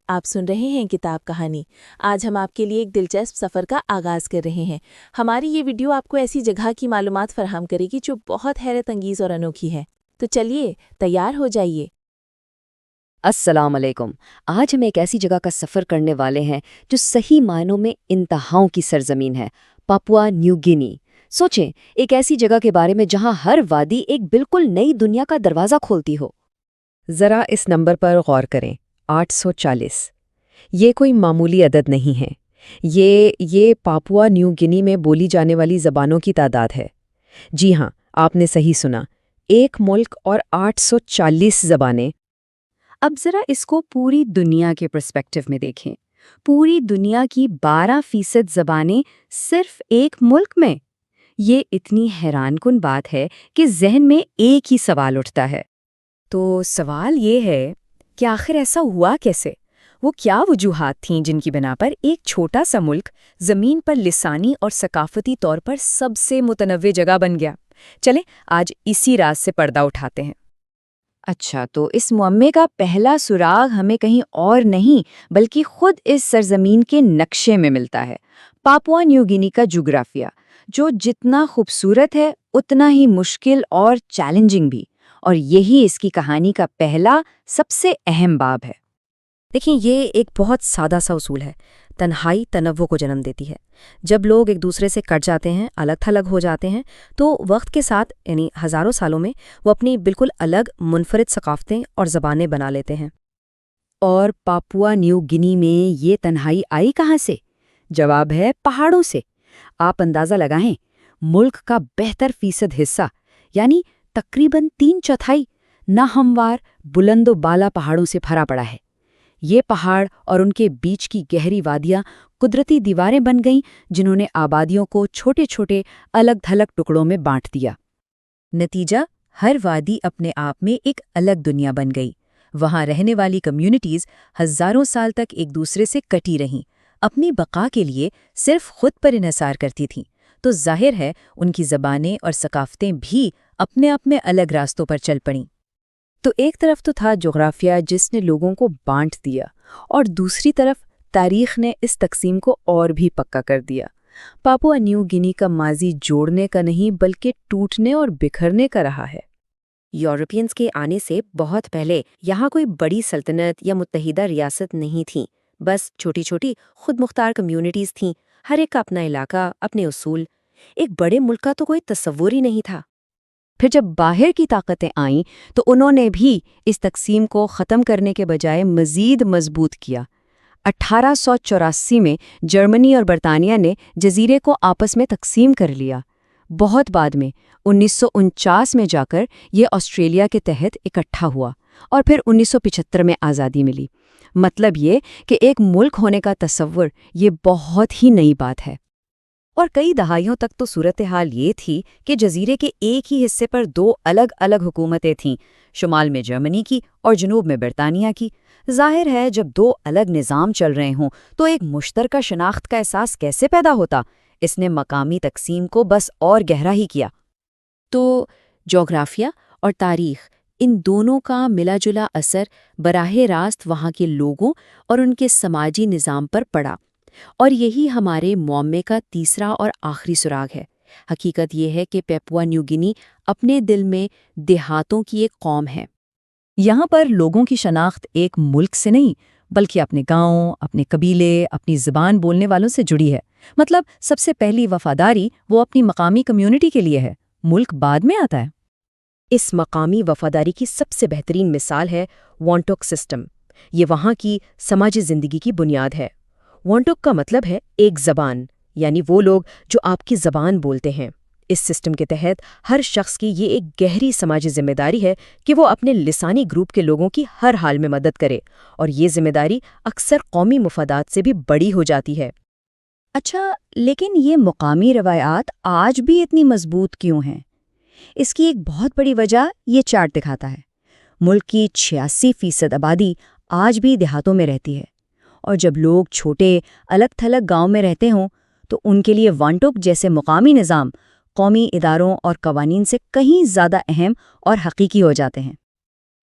آپ سن رہے ہیں کتاب کہانی۔ آج ہم آپ کے لیے ایک دلچسپ سفر کا آغاز کر رہے ہیں۔ ہماری یہ ویڈیو آپ کو ایسی جگہ کی معلومات فراہم کرے گی جو بہت حیرت انگیز اور انوکھی ہے۔ تو چلیے تیار ہو جائیے۔ السلام علیکم۔ آج ہم ایک ایسی جگہ کا سفر کرنے والے ہیں جو صحیح معنوں میں انتہاؤں کی سرزمین ہے، پاپوا نیو گینی۔ سوچیں، ایک ایسی جگہ کے بارے میں جہاں ہر وادی ایک بالکل نئی دنیا کا دروازہ کھولتی ہو۔ ذرا اس نمبر پر غور کریں، 840۔ یہ کوئی معمولی عدد نہیں ہے۔ یہ پاپوا نیو گینی میں بولی جانے والی زبانوں کی تعداد ہے۔ جی ہاں، آپ نے صحیح سنا، ایک ملک اور 840 زبانیں۔ اب ذرا اس کو پوری دنیا کے پرسپیکٹو میں دیکھیں۔ پوری دنیا کی 12% زبانیں صرف ایک ملک میں۔ یہ اتنی حیران کن بات ہے کہ ذہن میں ایک ہی سوال اٹھتا ہے۔ تو سوال یہ ہے کہ آخر ایسا ہوا کیسے؟ وہ کیا وجوہات تھیں جن کی بنا پر ایک چھوٹا سا ملک زمین پر لسانی اور ثقافتی طور پر سب سے متنوع جگہ بن گیا؟ چلیں آج اسی راز سے پردہ اٹھاتے ہیں۔ اچھا، تو اس معمے کا پہلا سراغ ہمیں کہیں اور نہیں بلکہ خود اس سرزمین کے نقشے میں ملتا ہے، پاپوا نیو گینی کا جغرافیہ، جو جتنا خوبصورت ہے اتنا ہی مشکل اور چیلنجنگ بھی، اور یہی اس کی کہانی کا پہلا سب سے اہم باب ہے۔ دیکھیں، یہ ایک بہت سادہ سا اصول ہے۔ تنہائی تنوع کو جنم دیتی ہے۔ جب لوگ ایک دوسرے سے کٹ جاتے ہیں، الگ تھلگ ہو جاتے ہیں، تو وقت کے ساتھ یعنی ہزاروں سالوں میں وہ اپنی بالکل الگ منفرد ثقافتیں اور زبانیں بنا لیتے ہیں۔ اور پاپوا نیو گینی میں یہ تنہائی آئی کہاں سے؟ جواب ہے پہاڑوں سے۔ آپ اندازہ لگائیں، ملک کا 72% حصہ یعنی تقریباً 3/4 ناہموار بلند و بالا پہاڑوں سے بھرا پڑا ہے۔ یہ پہاڑ اور ان کے بیچ کی گہری وادیاں قدرتی دیواریں بن گئیں جنہوں نے آبادیوں کو چھوٹے چھوٹے الگ تھلگ ٹکڑوں میں بانٹ دیا۔ نتیجہ، ہر وادی اپنے آپ میں ایک الگ دنیا بن گئی۔ وہاں رہنے والی کمیونٹیز ہزاروں سال تک ایک دوسرے سے کٹی رہیں، اپنی بقا کے لیے صرف خود پر انحصار کرتی تھیں، تو ظاہر ہے ان کی زبانیں اور ثقافتیں بھی اپنے اپنے الگ راستوں پر چل پڑیں۔ تو ایک طرف تو تھا جغرافیہ جس نے لوگوں کو بانٹ دیا، اور دوسری طرف تاریخ نے اس تقسیم کو اور بھی پکا کر دیا۔ پاپوا نیو گینی کا ماضی جوڑنے کا نہیں بلکہ ٹوٹنے اور بکھرنے کا رہا ہے۔ یورپینز کے آنے سے بہت پہلے یہاں کوئی بڑی سلطنت یا متحدہ ریاست نہیں تھیں، بس چھوٹی چھوٹی خود مختار کمیونٹیز تھیں، ہر ایک کا اپنا علاقہ، اپنے اصول۔ ایک بڑے ملک کا تو کوئی تصور ہی نہیں تھا۔ پھر جب باہر کی طاقتیں آئیں تو انہوں نے بھی اس تقسیم کو ختم کرنے کے بجائے مزید مضبوط کیا۔ 1884 میں جرمنی اور برطانیہ نے جزیرے کو آپس میں تقسیم کر لیا۔ بہت بعد میں 1949 میں جا کر یہ آسٹریلیا کے تحت اکٹھا ہوا، اور پھر 1975 میں آزادی ملی۔ مطلب یہ کہ ایک ملک ہونے کا تصور یہ بہت ہی نئی بات ہے۔ اور کئی دہائیوں تک تو صورتحال یہ تھی کہ جزیرے کے ایک ہی حصے پر 2 الگ الگ حکومتیں تھیں، شمال میں جرمنی کی اور جنوب میں برطانیہ کی۔ ظاہر ہے جب 2 الگ نظام چل رہے ہوں تو ایک مشترکہ شناخت کا احساس کیسے پیدا ہوتا؟ اس نے مقامی تقسیم کو بس اور گہرا ہی کیا۔ تو جغرافیہ اور تاریخ، ان دونوں کا ملا جلا اثر براہ راست وہاں کے لوگوں اور ان کے سماجی نظام پر پڑا، اور یہی ہمارے معمے کا تیسرا اور آخری سراغ ہے۔ حقیقت یہ ہے کہ پاپوا نیو گینی اپنے دل میں دیہاتوں کی ایک قوم ہے۔ یہاں پر لوگوں کی شناخت ایک ملک سے نہیں بلکہ اپنے گاؤں، اپنے قبیلے، اپنی زبان بولنے والوں سے جڑی ہے۔ مطلب سب سے پہلی وفاداری وہ اپنی مقامی کمیونٹی کے لیے ہے، ملک بعد میں آتا ہے۔ اس مقامی وفاداری کی سب سے بہترین مثال ہے وانٹوک سسٹم۔ یہ وہاں کی سماجی زندگی کی بنیاد ہے۔ وانٹوک کا مطلب ہے ایک زبان، یعنی وہ لوگ جو آپ کی زبان بولتے ہیں۔ اس سسٹم کے تحت ہر شخص کی یہ ایک گہری سماجی ذمہ داری ہے کہ وہ اپنے لسانی گروپ کے لوگوں کی ہر حال میں مدد کرے، اور یہ ذمہ داری اکثر قومی مفادات سے بھی بڑی ہو جاتی ہے۔ اچھا، لیکن یہ مقامی روایات آج بھی اتنی مضبوط کیوں ہیں؟ اس کی ایک بہت بڑی وجہ یہ چارٹ دکھاتا ہے۔ ملک کی 86% آبادی آج بھی دیہاتوں میں رہتی ہے، اور جب لوگ چھوٹے الگ تھلگ گاؤں میں رہتے ہوں تو ان کے لیے وانٹوک جیسے مقامی نظام قومی اداروں اور قوانین سے کہیں زیادہ اہم اور حقیقی ہو جاتے ہیں۔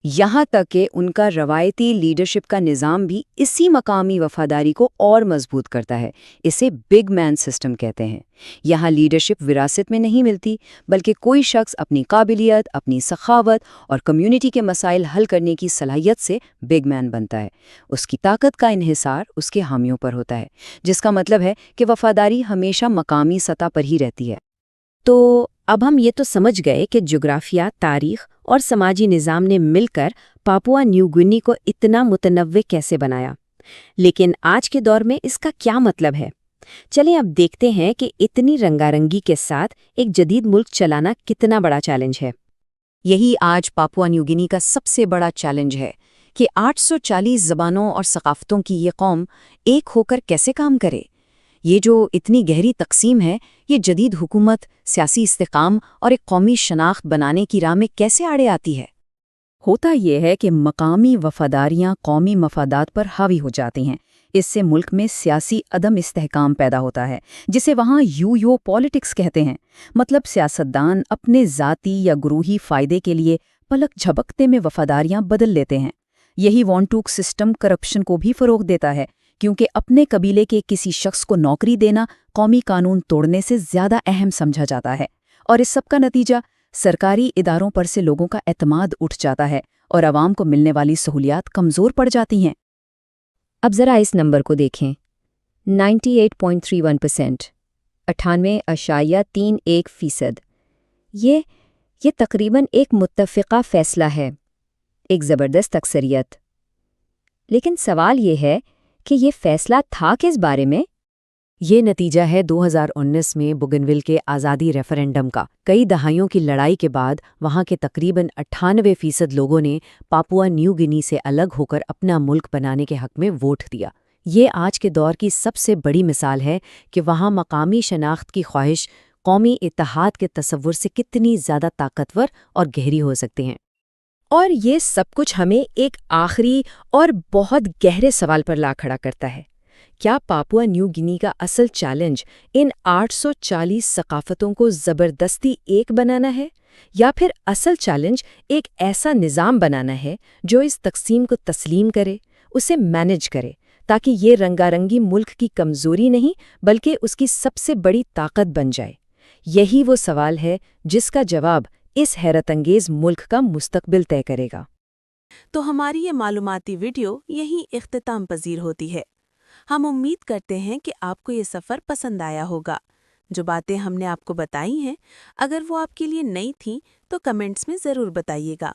یہاں تک کہ ان کا روایتی لیڈرشپ کا نظام بھی اسی مقامی وفاداری کو اور مضبوط کرتا ہے۔ اسے بگ مین سسٹم کہتے ہیں۔ یہاں لیڈرشپ وراثت میں نہیں ملتی، بلکہ کوئی شخص اپنی قابلیت، اپنی سخاوت اور کمیونٹی کے مسائل حل کرنے کی صلاحیت سے بگ مین بنتا ہے۔ اس کی طاقت کا انحصار اس کے حامیوں پر ہوتا ہے، جس کا مطلب ہے کہ وفاداری ہمیشہ مقامی سطح پر ہی رہتی ہے۔ تو اب ہم یہ تو سمجھ گئے کہ جغرافیہ، تاریخ اور سماجی نظام نے مل کر پاپوا نیو گنی کو اتنا متنوع کیسے بنایا، لیکن آج کے دور میں اس کا کیا مطلب ہے؟ چلیں اب دیکھتے ہیں کہ اتنی رنگارنگی کے ساتھ ایک جدید ملک چلانا کتنا بڑا چیلنج ہے۔ یہی آج پاپوا نیو گنی کا سب سے بڑا چیلنج ہے کہ 840 زبانوں اور ثقافتوں کی یہ قوم ایک ہو کر کیسے کام کرے۔ یہ جو اتنی گہری تقسیم ہے، یہ جدید حکومت، سیاسی استحکام اور ایک قومی شناخت بنانے کی راہ میں کیسے آڑے آتی ہے؟ ہوتا یہ ہے کہ مقامی وفاداریاں قومی مفادات پر حاوی ہو جاتی ہیں۔ اس سے ملک میں سیاسی عدم استحکام پیدا ہوتا ہے، جسے وہاں یو پالیٹکس کہتے ہیں۔ مطلب سیاستدان اپنے ذاتی یا گروہی فائدے کے لیے پلک جھپکتے میں وفاداریاں بدل لیتے ہیں۔ یہی وانٹوک سسٹم کرپشن کو بھی فروغ دیتا ہے، کیونکہ اپنے قبیلے کے کسی شخص کو نوکری دینا قومی قانون توڑنے سے زیادہ اہم سمجھا جاتا ہے، اور اس سب کا نتیجہ سرکاری اداروں پر سے لوگوں کا اعتماد اٹھ جاتا ہے اور عوام کو ملنے والی سہولیات کمزور پڑ جاتی ہیں۔ اب ذرا اس نمبر کو دیکھیں، 98.31%، 98.31%۔ یہ تقریباً ایک متفقہ فیصلہ ہے، ایک زبردست اکثریت۔ لیکن سوال یہ ہے کہ یہ فیصلہ تھا کس بارے میں؟ یہ نتیجہ ہے 2019 میں بوگنویل کے آزادی ریفرنڈم کا۔ کئی دہائیوں کی لڑائی کے بعد وہاں کے تقریباً 98% لوگوں نے پاپوا نیو گنی سے الگ ہو کر اپنا ملک بنانے کے حق میں ووٹ دیا۔ یہ آج کے دور کی سب سے بڑی مثال ہے کہ وہاں مقامی شناخت کی خواہش قومی اتحاد کے تصور سے کتنی زیادہ طاقتور اور گہری ہو سکتے ہیں۔ اور یہ سب کچھ ہمیں ایک آخری اور بہت گہرے سوال پر لا کھڑا کرتا ہے۔ کیا پاپوا نیو گنی کا اصل چیلنج ان 840 ثقافتوں کو زبردستی ایک بنانا ہے، یا پھر اصل چیلنج ایک ایسا نظام بنانا ہے جو اس تقسیم کو تسلیم کرے، اسے مینج کرے، تاکہ یہ رنگارنگی ملک کی کمزوری نہیں بلکہ اس کی سب سے بڑی طاقت بن جائے؟ یہی وہ سوال ہے جس کا جواب اس حیرت انگیز ملک کا مستقبل طے کرے گا۔ تو ہماری یہ معلوماتی ویڈیو یہیں اختتام پذیر ہوتی ہے۔ ہم امید کرتے ہیں کہ آپ کو یہ سفر پسند آیا ہوگا۔ جو باتیں ہم نے آپ کو بتائی ہیں، اگر وہ آپ کے لیے نئی تھیں تو کمنٹس میں ضرور بتائیے گا۔